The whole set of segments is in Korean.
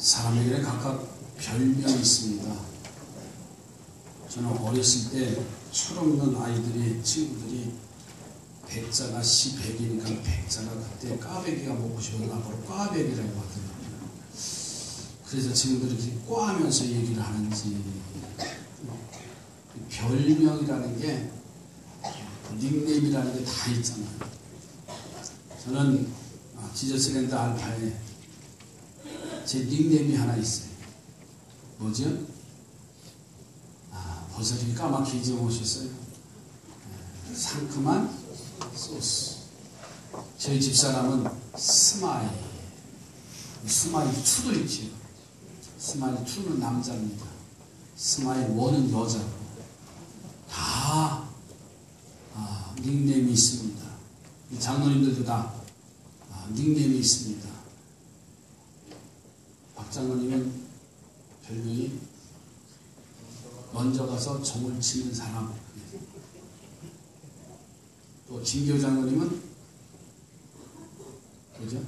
사람에게는 각각 별명이 있습니다. 저는 어렸을 때 철없는 아이들이, 친구들이 백자가 시백이니까 백자가 그때 꽈배기가 먹고 싶어서 나보고 꽈배기라고 하더라고요. 그래서 친구들이 이렇게 꽈하면서 얘기를 하는지, 별명이라는 게, 닉네임이라는 게 다 있잖아요. 저는 지저스랜드 알파에 제 닉네임이 하나 있어요. 뭐죠? 벌써 이렇게 까맣게 잊어보셨어요? 상큼한 소스. 저희 집사람은 스마일. 스마일 2도 있지요. 스마일 2는 남자입니다. 스마일 1은 여자고. 다 닉네임이 있습니다. 장로님들도 다 닉네임이 있습니다. 박 장로님은 별명이 먼저 가서 정을 치는 사람. 또 진교 장로님은 그죠?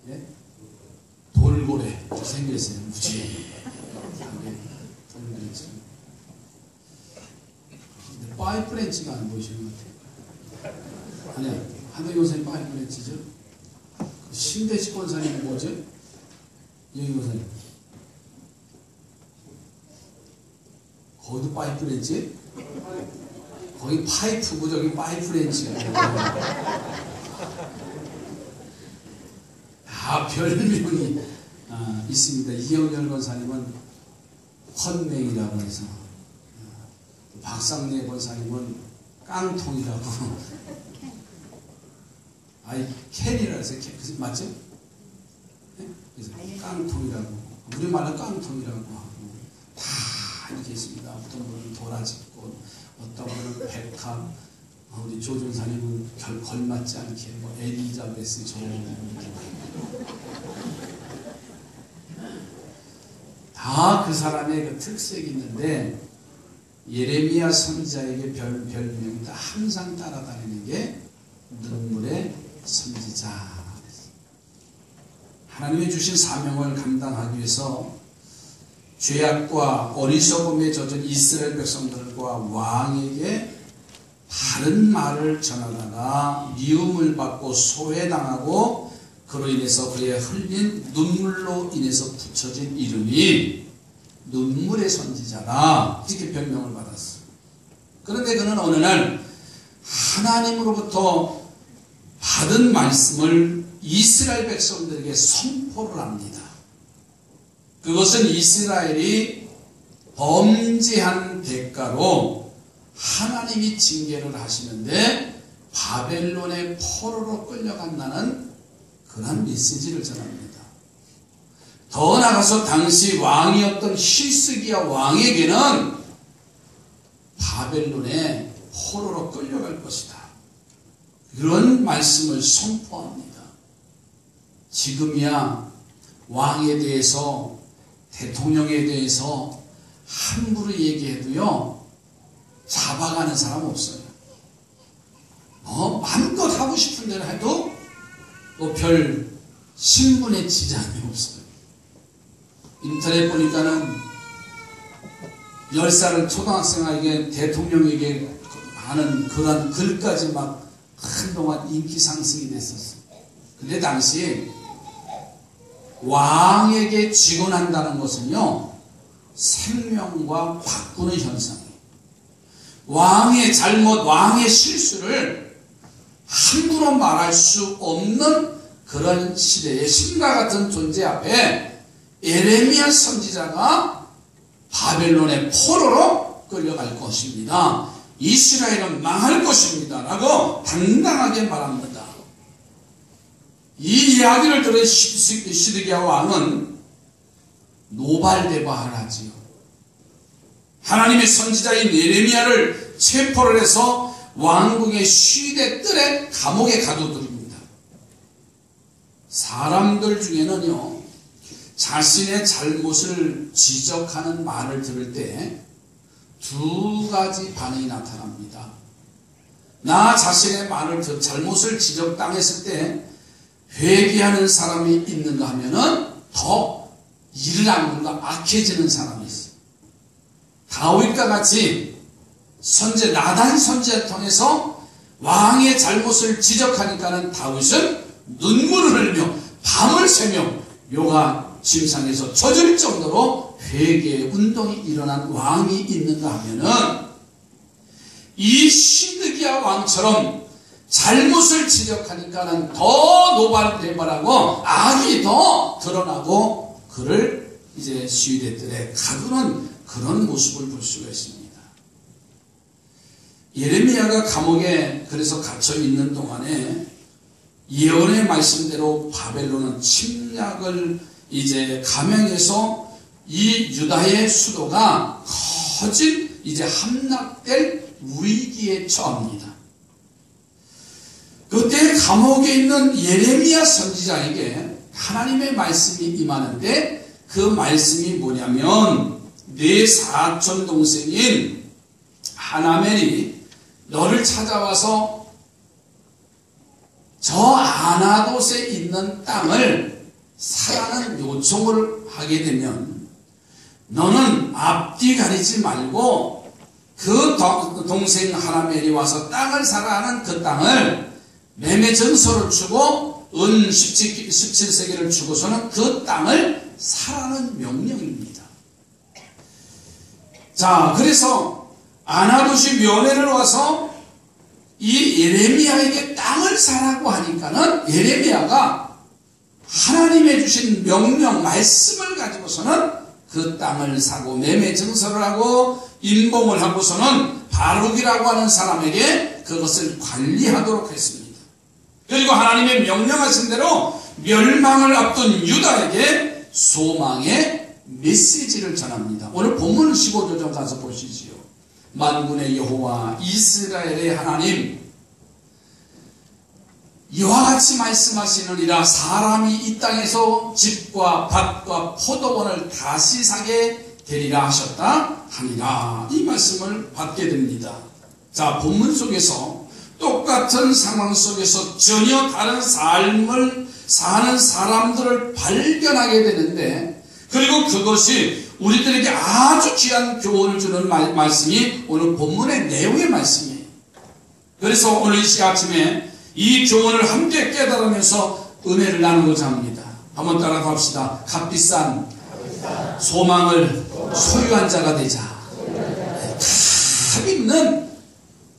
예? 돌고래 생겼어요. 무지하게 돌고래죠. 근데 파이프렌치가 안 보이시는 것 같아요. 아니야, 한덕용 선생님 파이프렌치죠. 신대식 권사님이 뭐죠? 여기 권사님. 거기도 파이프렌치? 거기 파이프고 저기 파이프렌치야. 다 별명이 있습니다. 이영렬 권사님은 헌맹이라고 해서, 박상래 권사님은 깡통이라고, 캔이라고 해서, 맞죠? 네? 그래서 깡통이라고, 우리말로 깡통이라고 하고, 다 이렇게 있습니다. 어떤 분은 도라지꽃, 어떤 분은 백합, 우리 조준사님은 걸맞지 않게 뭐 엘리자베스 다 그 사람의 그 특색이 있는데, 예레미야 선지자에게 별명이 다 항상 따라다니는 게 눈물의 선지자. 하나님이 주신 사명을 감당하기 위해서 죄악과 어리석음에 젖은 이스라엘 백성들과 왕에게 바른 말을 전하다가 미움을 받고 소외당하고 그로 인해서 그의 흘린 눈물로 인해서 붙여진 이름이 눈물의 선지자라, 이렇게 별명을 받았어요. 그런데 그는 어느 날 하나님으로부터 받은 말씀을 이스라엘 백성들에게 선포를 합니다. 그것은 이스라엘이 범죄한 대가로 하나님이 징계를 하시는데 바벨론의 포로로 끌려간다는 그런 메시지를 전합니다. 더 나아가서 당시 왕이었던 히스기야 왕에게는 바벨론의 포로로 끌려갈 것이다. 이런 말씀을 선포합니다. 지금이야 왕에 대해서, 대통령에 대해서 함부로 얘기해도요, 잡아가는 사람 없어요. 마음껏 하고 싶은 대로 해도 별 신분의 지장이 없어요. 인터넷 보니까는 10살 초등학생에게 대통령에게 하는 그런 글까지 막 한동안 인기 상승이 됐었어요. 근데 당시 왕에게 직언한다는 것은요, 생명과 바꾸는 현상이에요. 왕의 잘못, 왕의 실수를 함부로 말할 수 없는 그런 시대의 신과 같은 존재 앞에 예레미야 선지자가 바벨론의 포로로 끌려갈 것입니다. 이스라엘은 망할 것입니다. 라고 당당하게 말합니다. 이 이야기를 들은 시드기야 왕은 노발대발을 하지요. 하나님의 선지자인 예레미야를 체포를 해서 왕궁의 시대 뜰에 감옥에 가둬드립니다. 사람들 중에는요, 자신의 잘못을 지적하는 말을 들을 때 두 가지 반응이 나타납니다. 나 자신의 잘못을 지적당했을 때 회개하는 사람이 있는가 하면은 더 일을 안 하고 악해지는 사람이 있어요. 다윗과 같이 선제 나단 선제를 통해서 왕의 잘못을 지적하니까는 다윗은 눈물을 흘리며 밤을 새며 묘가 침상에서 젖을 정도로 회개의 운동이 일어난 왕이 있는가 하면은 이 시드기야 왕처럼 잘못을 지적하니까는 더 노발대발하고 악이 더 드러나고 그를 이제 시위대들의 가두는 그런 모습을 볼 수가 있습니다. 예레미야가 감옥에 그래서 갇혀 있는 동안에 예언의 말씀대로 바벨론은 침략을 이제 감행해서 이 유다의 수도가 커진 이제 함락될 위기에 처합니다. 그때 감옥에 있는 예레미야 선지자에게 하나님의 말씀이 임하는데 그 말씀이 뭐냐면 내 사촌 동생인 하나멜이 너를 찾아와서 저 아나돗에 있는 땅을 사라는 요청을 하게 되면 너는 앞뒤 가리지 말고 그 동생 하나멜이 와서 땅을 사라는 그 땅을 매매 증서를 주고 은 17세계를 주고서는 그 땅을 사라는 명령입니다. 자, 그래서 아나돗이 면회를 와서 이 예레미야에게 땅을 사라고 하니까는 예레미야가 하나님의 주신 명령, 말씀을 가지고서는 그 땅을 사고 매매 증서를 하고 임봉을 하고서는 바룩이라고 하는 사람에게 그것을 관리하도록 했습니다. 그리고 하나님의 명령하신 대로 멸망을 앞둔 유다에게 소망의 메시지를 전합니다. 오늘 본문 15절 좀 가서 보시지요. 만군의 여호와 이스라엘의 하나님 이와 같이 말씀하시느니라. 사람이 이 땅에서 집과 밭과 포도원을 다시 사게 되리라 하셨다 하니라. 이 말씀을 받게 됩니다. 자, 본문 속에서 똑같은 상황 속에서 전혀 다른 삶을 사는 사람들을 발견하게 되는데, 그리고 그것이 우리들에게 아주 귀한 교훈을 주는 말씀이 오늘 본문의 내용의 말씀이에요. 그래서 오늘 이 아침에 이 교훈을 함께 깨달으면서 은혜를 나누고자 합니다. 한번 따라 합시다. 값비싼 소망을 소유한 자가 되자. 값 있는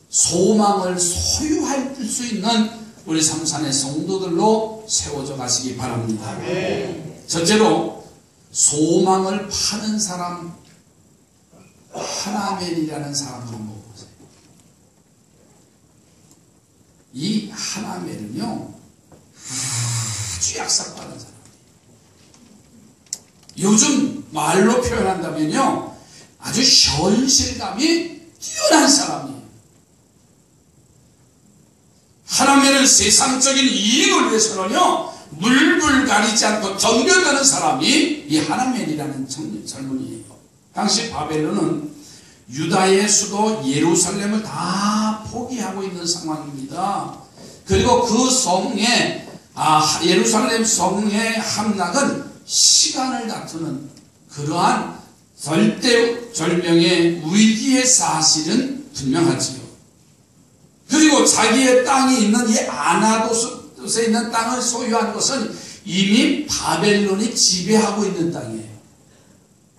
소망을 소유할 수 있는 우리 삼산의 성도들로 세워져 가시기 바랍니다. 첫째로 소망을 파는 사람, 하나멜이라는 사람을 한번 보세요. 이 하나멜은요 아주 약삭빠른 사람이에요. 요즘 말로 표현한다면요 아주 현실감이 뛰어난 사람이에요. 하나멜은 세상적인 이익을 위해서는요 물불 가리지 않고 덤벼드는 사람이 이 하나멜이라는 젊은이에요. 당시 바벨론은 유다의 수도 예루살렘을 다 포기하고 있는 상황입니다. 그리고 그 성에 예루살렘 성의 함락은 시간을 다투는 그러한 절대절명의 위기의 사실은 분명하지요. 그리고 자기의 땅이 있는 이 아나돗에 있는 땅을 소유한 것은 이미 바벨론이 지배하고 있는 땅이에요.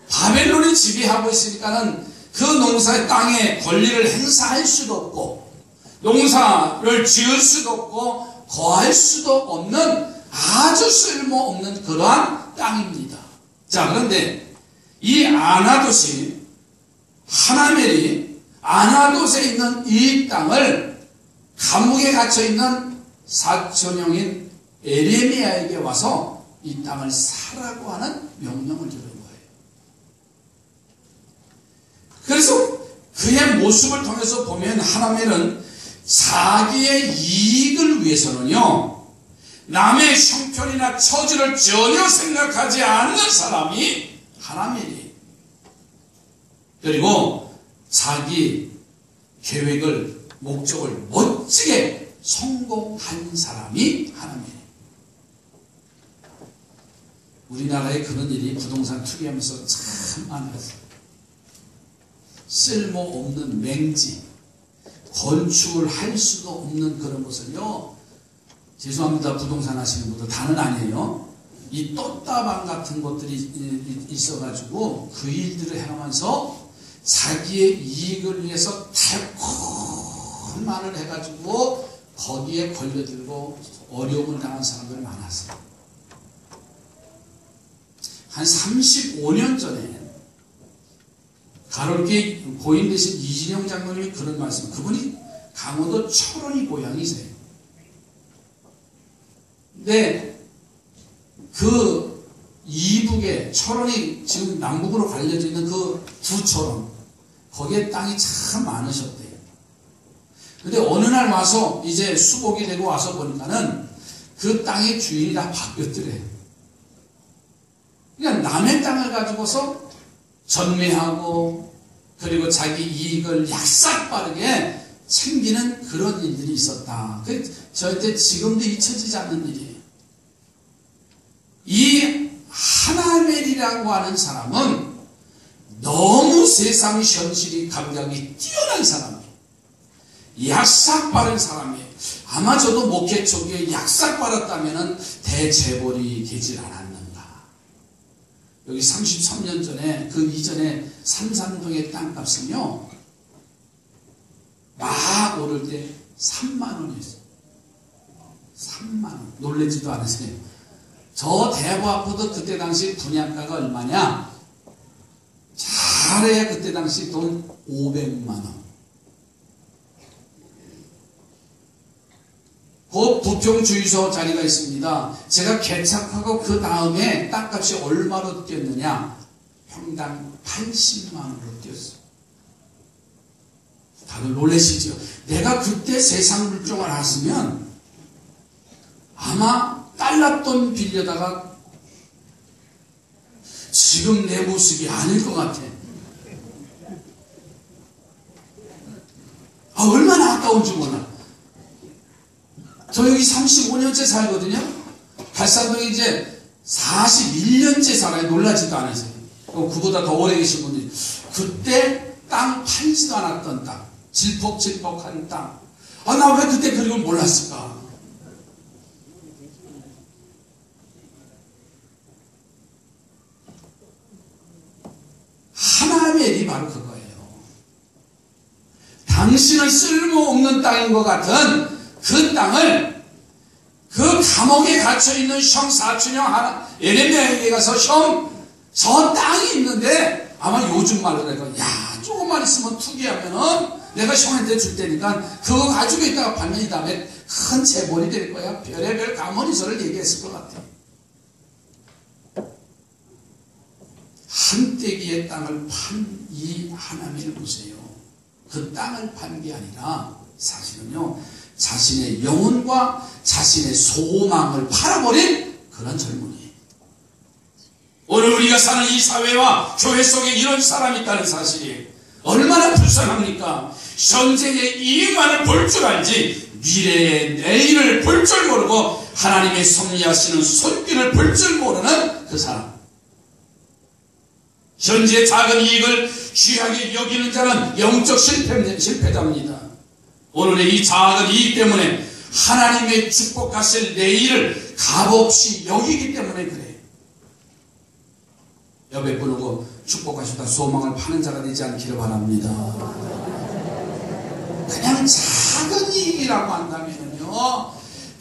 바벨론이 지배하고 있으니까는 그 농사의 땅에 권리를 행사할 수도 없고 농사를 지을 수도 없고 거할 수도 없는 아주 쓸모없는 그러한 땅입니다. 자, 그런데 이 아나돗이 하나멜이 아나돗에 있는 이 땅을 감옥에 갇혀있는 사촌형인 예레미야에게 와서 이 땅을 사라고 하는 명령을 주는 거예요. 그래서 그의 모습을 통해서 보면 하나멜은 자기의 이익을 위해서는요 남의 형편이나 처지를 전혀 생각하지 않는 사람이 하나멜이에요. 그리고 자기 계획을 목적을 멋지게 성공한 사람이 하나멜이에요. 우리나라에 그런 일이 부동산 투기하면서 참 많았어요. 쓸모없는 맹지, 건축을 할 수도 없는 그런 것을요, 죄송합니다, 부동산 하시는 분들, 다는 아니에요. 이 돛다방 같은 것들이 있어가지고 그 일들을 해가면서 자기의 이익을 위해서 달콤한 말을 해가지고 거기에 걸려들고 어려움을 당한 사람들이 많았어요. 한 35년 전에 가톨교회 고인 되신 이진영 장로님이 그런 말씀, 그분이 강원도 철원이 고향이세요. 근데 그 이북에 철원이 지금 남북으로 갈려져 있는 그 두 철원, 거기에 땅이 참 많으셨대요. 근데 어느 날 와서 이제 수복이 되고 와서 보니까는 그 땅의 주인이 다 바뀌었더래요. 그러니까 남의 땅을 가지고서 전매하고 그리고 자기 이익을 약삭빠르게 챙기는 그런 일들이 있었다. 저한테 지금도 잊혀지지 않는 일이에요. 이 하나멜이라고 하는 사람은 너무 세상 현실이 감각이 뛰어난 사람이에요. 약삭빠른 사람이에요. 아마 저도 목회 초기에 약삭빠랐다면 대재벌이 되질 않았는가. 여기 33년 전에 그 이전에 삼산동의 땅값은요 막 오를 때 3만 원이었어요. 3만 원. 놀라지도 않으세요. 저 대부 아파트 그때 당시 분양가가 얼마냐? 잘해야 그때 당시 돈 500만 원. 그 부평 주유소 자리가 있습니다. 제가 개척하고 그 다음에 땅값이 얼마로 뛰었느냐? 평당 80만 원으로 뛰었어요. 다들 놀라시죠? 내가 그때 세상 물정을 했으면 아마 달러돈 빌려다가 지금 내 모습이 아닐 것 같아. 얼마나 아까운지 몰라. 저 여기 35년째 살거든요. 발산동에 이제 41년째 살아요. 놀라지도 않으세요. 그보다 더 오래 계신 분들이. 그때 땅 팔지도 않았던 땅. 질퍽질퍽한 땅. 나 왜 그때 그런 걸 몰랐을까? 하나님의 일이 바로 그거예요. 당신은 쓸모없는 땅인 것 같은 그 땅을 그 감옥에 갇혀있는 형 사촌형 에레미야에게 가서 형, 저 땅이 있는데 아마 요즘 말로 내가 조금만 있으면 투기하면은 내가 형한테 줄 테니까 그거 가지고 있다가 반년이 다음에 큰 재벌이 될 거야. 별의별 가문이설을 얘기했을 것 같아. 한떼기의 땅을 판 이 하나님을 보세요. 그 땅을 판 게 아니라 사실은요, 자신의 영혼과 자신의 소망을 팔아버린 그런 젊은이. 오늘 우리가 사는 이 사회와 교회 속에 이런 사람이 있다는 사실이 얼마나 불쌍합니까? 현재의 이익만을 볼 줄 알지 미래의 내일을 볼 줄 모르고 하나님의 섭리하시는 손길을 볼 줄 모르는 그 사람. 현재의 작은 이익을 귀하게 여기는 자는 영적 실패자입니다. 오늘의 이 작은 이익 때문에 하나님의 축복하실 내일을 값없이 여기기 때문에 그래요. 옆에 부르고 축복하시다 소망을 파는 자가 되지 않기를 바랍니다. 그냥 작은 이익이라고 한다면요,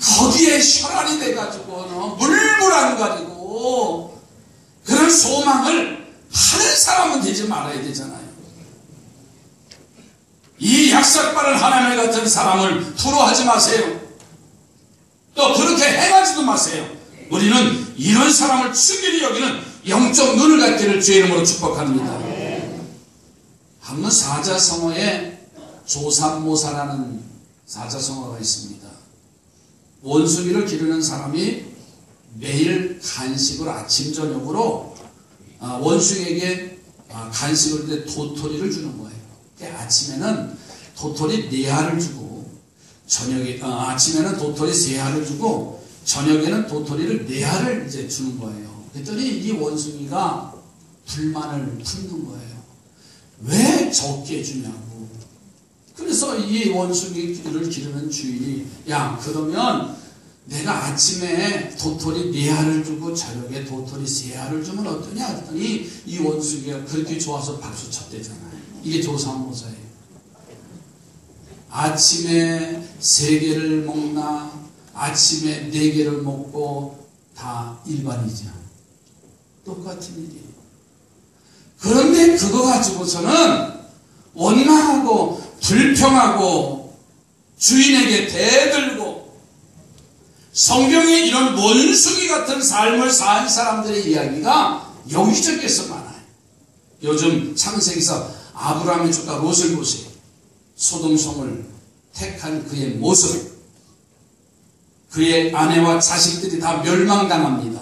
거기에 혈안이 돼가지고 물불안 가지고 그런 소망을 하는 사람은 되지 말아야 되잖아요. 이 약삭빠른 하나님 같은 사람을 부러워하지 마세요. 또 그렇게 행하지도 마세요. 우리는 이런 사람을 충분히 여기는 영적 눈을 갖기를 주의 이름으로 축복합니다. 한번 사자성어에 조삼모사라는 사자성어가 있습니다. 원숭이를 기르는 사람이 매일 간식으로 아침 저녁으로 원숭이에게 간식을 때 도토리를 주는 거예요. 아침에는 도토리 4알을 주고 아침에는 도토리 3알을 주고 저녁에는 도토리를 4알을 이제 주는 거예요. 그랬더니 이 원숭이가 불만을 품는 거예요. 왜 적게 주냐고. 그래서 이 원숭이를 기르는 주인이, 야, 그러면 내가 아침에 도토리 4알을 주고 저녁에 도토리 3알을 주면 어떠냐 했더니 이 원숭이가 그렇게 좋아서 박수 쳤대잖아요. 이게 조삼모사예요. 아침에 3개를 먹나 아침에 4개를 먹고 다 일반이죠. 똑같은 일이에요. 그런데 그거 가지고서는 원망하고 불평하고 주인에게 대들고, 성경에 이런 원숭이 같은 삶을 산 사람들의 이야기가 여기저기에서 많아요. 요즘 창세기서 아브라함의 조카 롯을 보세요. 소돔성을 택한 그의 모습, 그의 아내와 자식들이 다 멸망당합니다.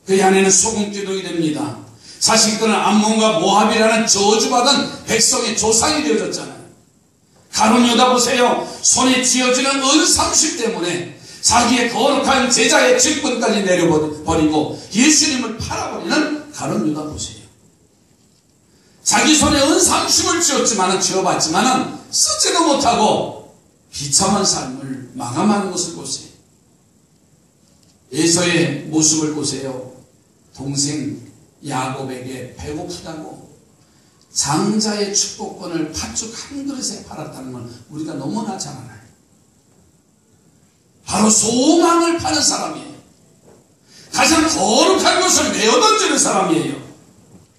그의 아내는 소금기둥이 됩니다. 자식들은 암몬과 모압이라는 저주받은 백성의 조상이 되어졌잖아요. 가룟 유다 보세요. 손에 쥐어지는 은삼십 때문에 자기의 거룩한 제자의 직분까지 내려버리고 예수님을 팔아버리는 가룟 유다 보세요. 자기 손에 은삼십을 쥐어봤지만은 쓰지도 못하고 비참한 삶을 마감하는 것을 보세요. 에서의 모습을 보세요. 동생 야곱에게 배고프다고 장자의 축복권을 팥죽 한 그릇에 팔았다는 걸 우리가 너무나 잘 알아요. 바로 소망을 파는 사람이에요. 가장 거룩한 것을 내어던지는 사람이에요.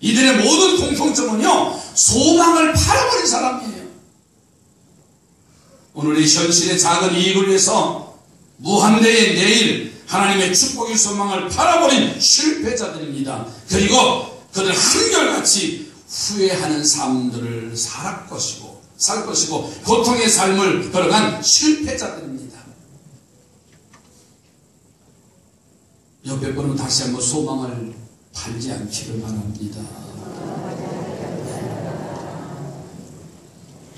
이들의 모든 공통점은요, 소망을 팔아버린 사람이에요. 오늘의 현실의 작은 이익을 위해서 무한대의 내일 하나님의 축복의 소망을 팔아버린 실패자들입니다. 그리고 그들 한결같이 후회하는 삶들을 살 것이고 고통의 삶을 걸어간 실패자들입니다. 옆에 분은 다시 한번 소망을 팔지 않기를 바랍니다.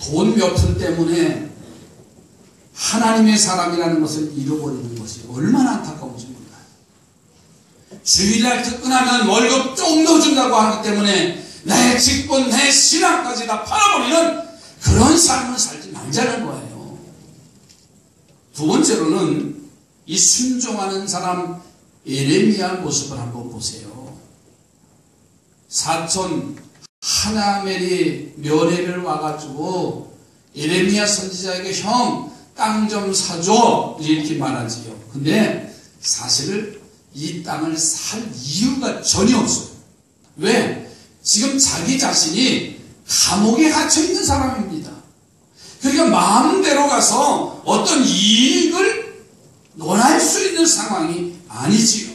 돈 몇 푼 때문에 하나님의 사람이라는 것을 잃어버리는 것이 얼마나 안타까운지 몰라요. 주일날 끝나면 월급 좀 넣어준다고 하기 때문에 내 직분, 내 신앙까지 다 팔아버리는 그런 삶을 살지 말자는 거예요. 두 번째로는 이 순종하는 사람 예레미야 모습을 한번 보세요. 사촌 하나멜이 며느리를 와가지고 예레미야 선지자에게 형, 땅 좀 사줘 이렇게 말하지요. 근데 사실 이 땅을 살 이유가 전혀 없어요. 왜? 지금 자기 자신이 감옥에 갇혀 있는 사람입니다. 그러니까 마음대로 가서 어떤 이익을 논할 수 있는 상황이 아니지요.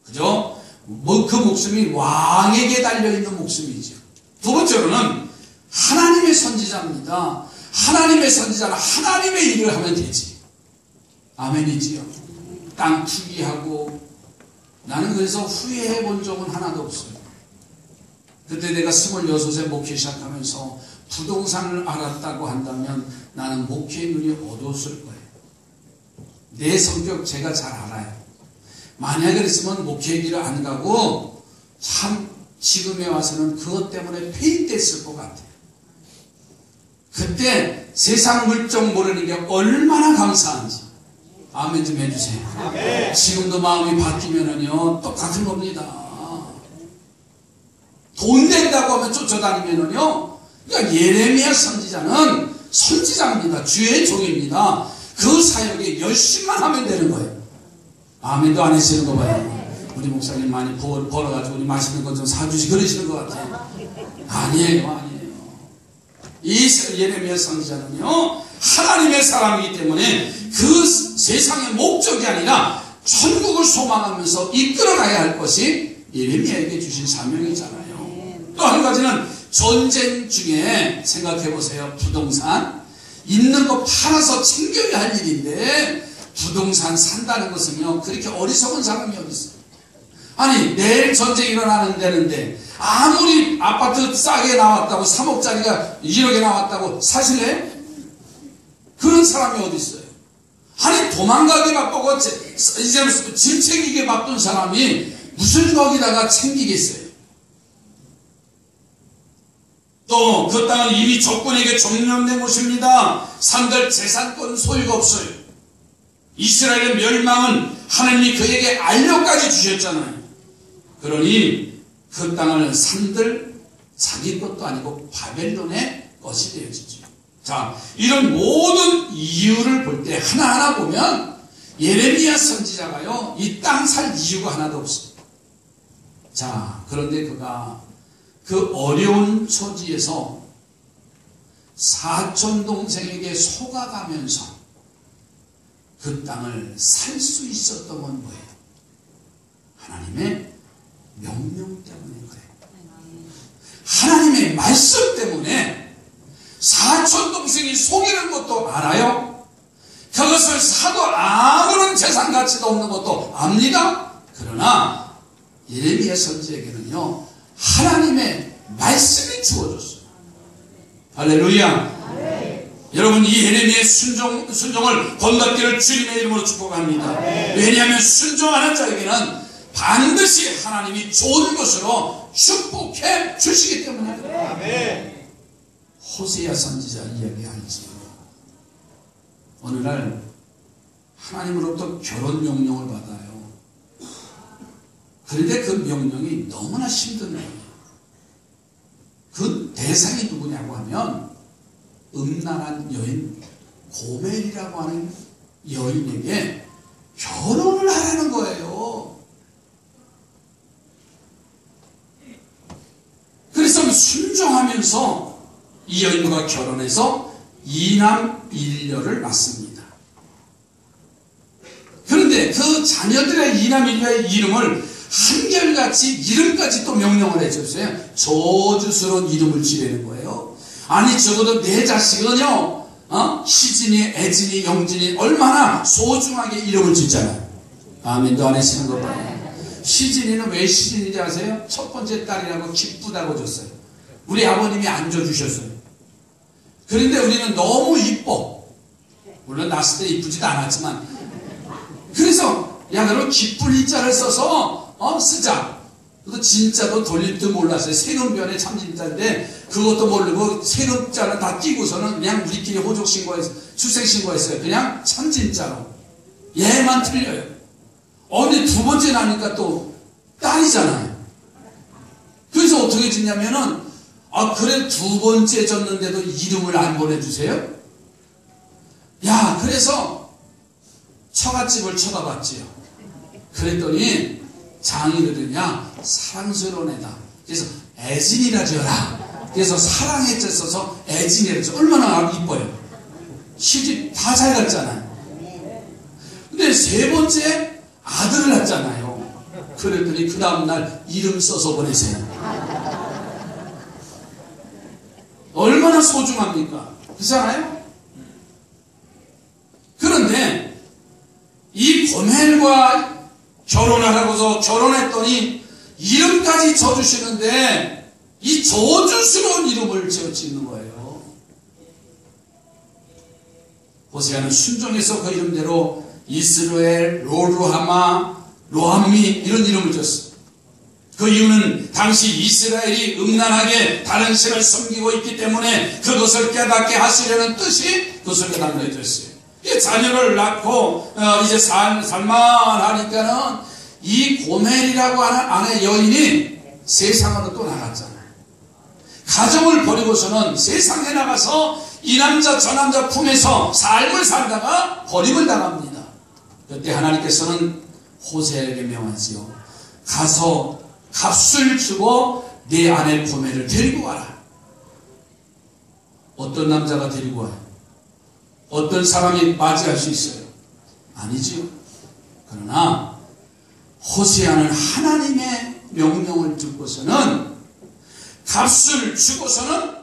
그죠? 그 목숨이 왕에게 달려있는 목숨이죠. 두 번째로는 하나님의 선지자입니다. 하나님의 선지자는 하나님의 일을 하면 되지. 아멘이지요. 땅 투기하고, 나는 그래서 후회해 본 적은 하나도 없어요. 그때 내가 26세 목회 시작하면서 부동산을 알았다고 한다면 나는 목회의 눈이 어두웠을 거예요. 내 성격 제가 잘 알아요. 만약에 그랬으면 목회 길을 안 가고 참 지금에 와서는 그것 때문에 폐인됐을 것 같아요. 그때 세상 물정 모르는 게 얼마나 감사한지. 아멘 좀 해주세요. 아멘. 지금도 마음이 바뀌면은요 똑같은 겁니다. 돈 된다고 하면 쫓아다니면은요, 그러니까 예레미야 선지자는 선지자입니다. 주의 종입니다. 그 사역에 열심만 하면 되는 거예요. 아멘도 안 하시는 거 봐요. 우리 목사님 많이 벌어가지고 우리 맛있는 거 좀 사주시 그러시는 것 같아요. 아니에요. 이 예레미야 선지자는요 하나님의 사람이기 때문에 그 세상의 목적이 아니라 천국을 소망하면서 이끌어가야 할 것이 예레미야에게 주신 사명이잖아요. 또 한 가지는 전쟁 중에 생각해 보세요. 부동산 있는 거 팔아서 챙겨야 할 일인데 부동산 산다는 것은요 그렇게 어리석은 사람이 어디 있어요. 아니 내일 전쟁이 일어나는 데는데 아무리 아파트 싸게 나왔다고 3억짜리가 1억에 나왔다고 사실래? 그런 사람이 어디 있어요. 아니 도망가기 바쁘고 이제 짐 챙기기 바쁜 사람이 무슨 거기다가 챙기겠어요? 또 그 땅은 이미 적군에게 점령된 곳입니다. 산들 재산권 소유가 없어요. 이스라엘의 멸망은 하나님이 그에게 알려까지 주셨잖아요. 그러니 그 땅을 산들 자기 것도 아니고 바벨론의 것이 되어지죠. 자, 이런 모든 이유를 볼 때 하나하나 보면 예레미야 선지자가요, 이 땅 살 이유가 하나도 없습니다. 자, 그런데 그가 그 어려운 처지에서 사촌 동생에게 속아가면서 그 땅을 살 수 있었던 건 뭐예요? 하나님의 명령 때문에 그래요. 하나님의 말씀 때문에 사촌 동생이 속이는 것도 알아요. 그것을 사도 아무런 재산 가치도 없는 것도 압니다. 그러나 예레미야 선지에게는요, 하나님의 말씀이 주어졌어요. 할렐루야. 여러분, 이 예레미야의 순종을 본받기를 주님의 이름으로 축복합니다. 왜냐하면 순종하는 자에게는 반드시 하나님이 좋은 것으로 축복해 주시기 때문에 그래요. 호세아 선지자 이야기 알지요. 어느 날 하나님으로부터 결혼 명령을 받아요. 그런데 그 명령이 너무나 힘든 거예요. 그 대상이 누구냐고 하면 음란한 여인 고멜이라고 하는 여인에게 결혼을 하라는 거예요. 그래서 순종하면서 이 여인과 결혼해서 2남 1녀를 낳습니다. 그런데 그 자녀들의 2남 1녀의 이름을 한결같이 이름까지 또 명령을 해줬어요. 저주스러운 이름을 지내는 거예요. 아니, 적어도 내 자식은요, 희진이, 애진이, 영진이 얼마나 소중하게 이름을 짓잖아요. 아멘도 안 하시는 거 봐요. 희진이는 왜 희진인지 아세요? 첫 번째 딸이라고 기쁘다고 줬어요. 우리 아버님이 안 줘주셨어요. 그런데 우리는 너무 이뻐. 물론 낳았을 때 이쁘지도 않았지만. 그래서 야, 너는 기쁜 이자를 써서 쓰자. 그것도 진짜도 돌릴 줄 몰랐어요. 세금변에 참진자인데 그것도 모르고 세금자는 다 띄고서는 그냥 우리끼리 호적신고해서 출생신고했어요. 그냥 참진자로. 얘만 틀려요. 근데 두 번째 나니까 또 딸이잖아요. 그래서 어떻게 짓냐면은, 그래 두 번째 졌는데도 이름을 안 보내주세요? 야, 그래서 처갓집을 쳐다봤지요. 그랬더니 장인어른이 사랑스러운 애다. 그래서 애진이라 지어라. 그래서 사랑에 쪄서 애진이라 지어. 얼마나 이뻐요. 시집 다 잘 갔잖아요. 근데 세 번째 아들을 낳았잖아요. 그랬더니 그 다음날 이름 써서 보내세요. 얼마나 소중합니까? 그렇잖아요? 그런데 이 고멜과 결혼하라고서 결혼했더니 이름까지 져주시는데 이 저주스러운 이름을 지어짓는 거예요. 호세아는 순종해서 그 이름대로 이스라엘, 로루하마, 로함미 이런 이름을 지었어요. 그 이유는 당시 이스라엘이 음란하게 다른 신을 섬기고 있기 때문에 그것을 깨닫게 하시려는 뜻이 그 속에 담겨져 있어요. 자녀를 낳고 이제 살만하니까는 이 고멜이라고 하는 아내 여인이 세상으로 또 나갔잖아요. 가정을 버리고서는 세상에 나가서 이 남자 저 남자 품에서 삶을 살다가 버림을 당합니다. 그때 하나님께서는 호세아에게 명하지요. 가서 값을 주고 내 아내 고멜을 데리고 와라. 어떤 남자가 데리고 와요? 어떤 사람이 맞이할 수 있어요? 아니지요. 그러나 호세아는 하나님의 명령을 듣고서는 값을 주고서는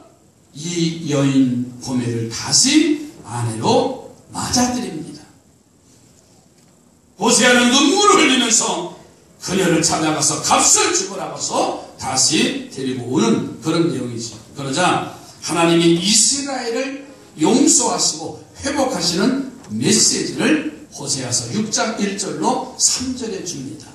이 여인 고멜을 다시 아내로 맞아들입니다. 호세아는 눈물을 흘리면서 그녀를 찾아가서 값을 주고라고서 다시 데리고 오는 그런 내용이죠. 그러자 하나님이 이스라엘을 용서하시고 회복하시는 메시지를 호세아서 6장 1절로 3절에 줍니다.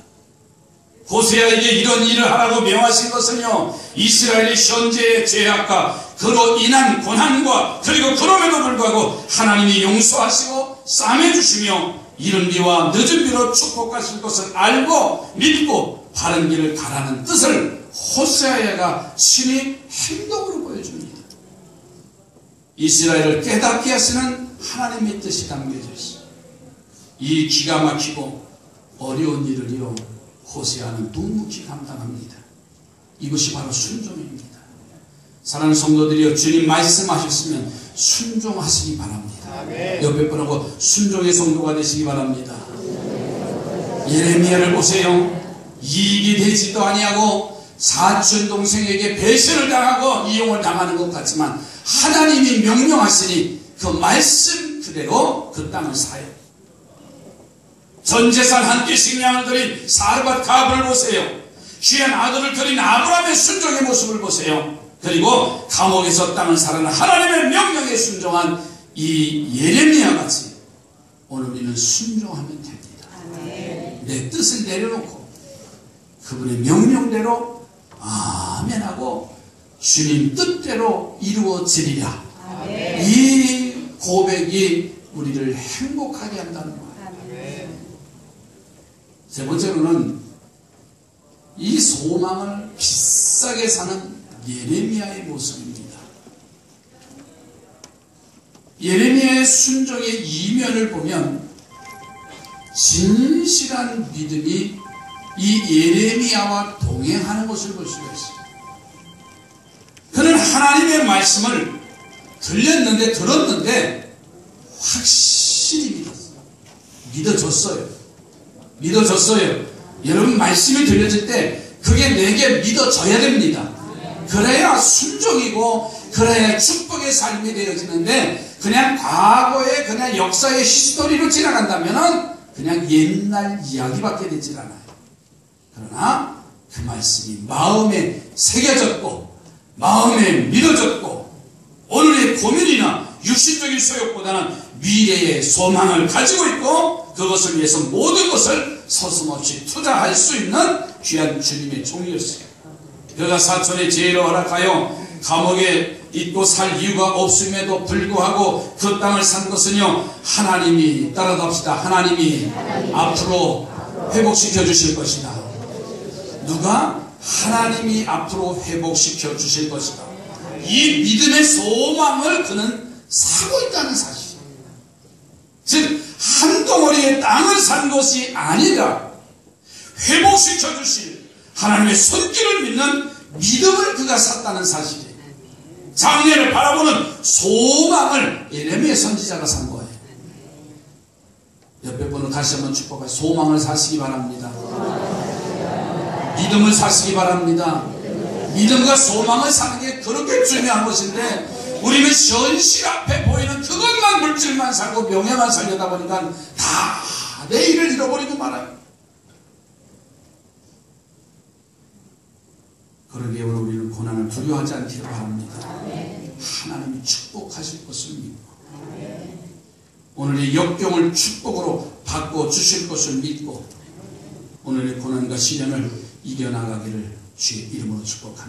호세아에게 이런 일을 하라고 명하신 것은요, 이스라엘의 현재의 죄악과 그로 인한 고난과 그리고 그럼에도 불구하고 하나님이 용서하시고 싸매주시며 이른 비와 늦은 비로 축복하실 것을 알고 믿고 바른 길을 가라는 뜻을 호세아가 친히 행동으로 보여줍니다. 이스라엘을 깨닫게 하시는 하나님의 뜻이 담겨져 있습니다. 이 기가 막히고 어려운 일을요, 호세아는 묵묵히 감당합니다. 이것이 바로 순종입니다. 사랑하는 성도들이여, 주님 말씀하셨으면 순종하시기 바랍니다. 옆에 분하고 순종의 성도가 되시기 바랍니다. 예레미야를 보세요. 이익이 되지도 아니하고 사촌 동생에게 배신을 당하고 이용을 당하는 것 같지만 하나님이 명령하시니 그 말씀 그대로 그 땅을 사요. 전 재산 한 개씩 양을 드린 사르밧 가브를 보세요. 귀한 아들을 드린 아브라함의 순종의 모습을 보세요. 그리고 감옥에서 땅을 사라는 하나님의 명령에 순종한 이 예레미야 같이 오늘 우리는 순종하면 됩니다. 내 뜻을 내려놓고 그분의 명령대로 아멘하고 주님 뜻대로 이루어지리라. 이 고백이 우리를 행복하게 한다는 거예요. 세 번째로는 이 소망을 비싸게 사는 예레미야의 모습입니다. 예레미야의 순종의 이면을 보면 진실한 믿음이 이 예레미야와 동행하는 것을 볼 수가 있습니다. 그는 하나님의 말씀을 들었는데 확실히 믿어졌어요. 여러분, 말씀이 들려질 때 그게 내게 믿어져야 됩니다. 그래야 순종이고 그래야 축복의 삶이 되어지는데 그냥 과거의 그냥 역사의 히스토리로 지나간다면 그냥 옛날 이야기밖에 되질 않아요. 그러나 그 말씀이 마음에 새겨졌고 마음에 믿어졌고 오늘의 고민이나 육신적인 소욕보다는 미래의 소망을 가지고 있고 그것을 위해서 모든 것을 서슴없이 투자할 수 있는 귀한 주님의 종이었어요. 그가 사촌의 죄를 허락하여 감옥에 있고 살 이유가 없음에도 불구하고 그 땅을 산 것은요, 하나님이, 따라갑시다, 하나님이 앞으로 회복시켜 주실 것이다. 누가? 하나님이 앞으로 회복시켜 주실 것이다. 이 믿음의 소망을 그는 사고 있다는 사실. 즉 한 덩어리의 땅을 산 것이 아니라 회복시켜 주실 하나님의 손길을 믿는 믿음을 그가 샀다는 사실이에요. 장래를 바라보는 소망을 예레미야 선지자가 산 거예요. 옆에 분은 다시 한번 축복하여 소망을 사시기 바랍니다. 믿음을 사시기 바랍니다. 믿음과 소망을 사는 게 그렇게 중요한 것인데 우리는 현실 앞에 보이는 그것만 물질만 살고 명예만 살려다 보니까 다 내일을 잃어버리고 말아요. 그러기에 오늘 우리는 고난을 두려워하지 않기를 바랍니다. 하나님이 축복하실 것을 믿고 오늘의 역경을 축복으로 바꿔주실 것을 믿고 오늘의 고난과 시련을 이겨나가기를 주의 이름으로 축복합니다.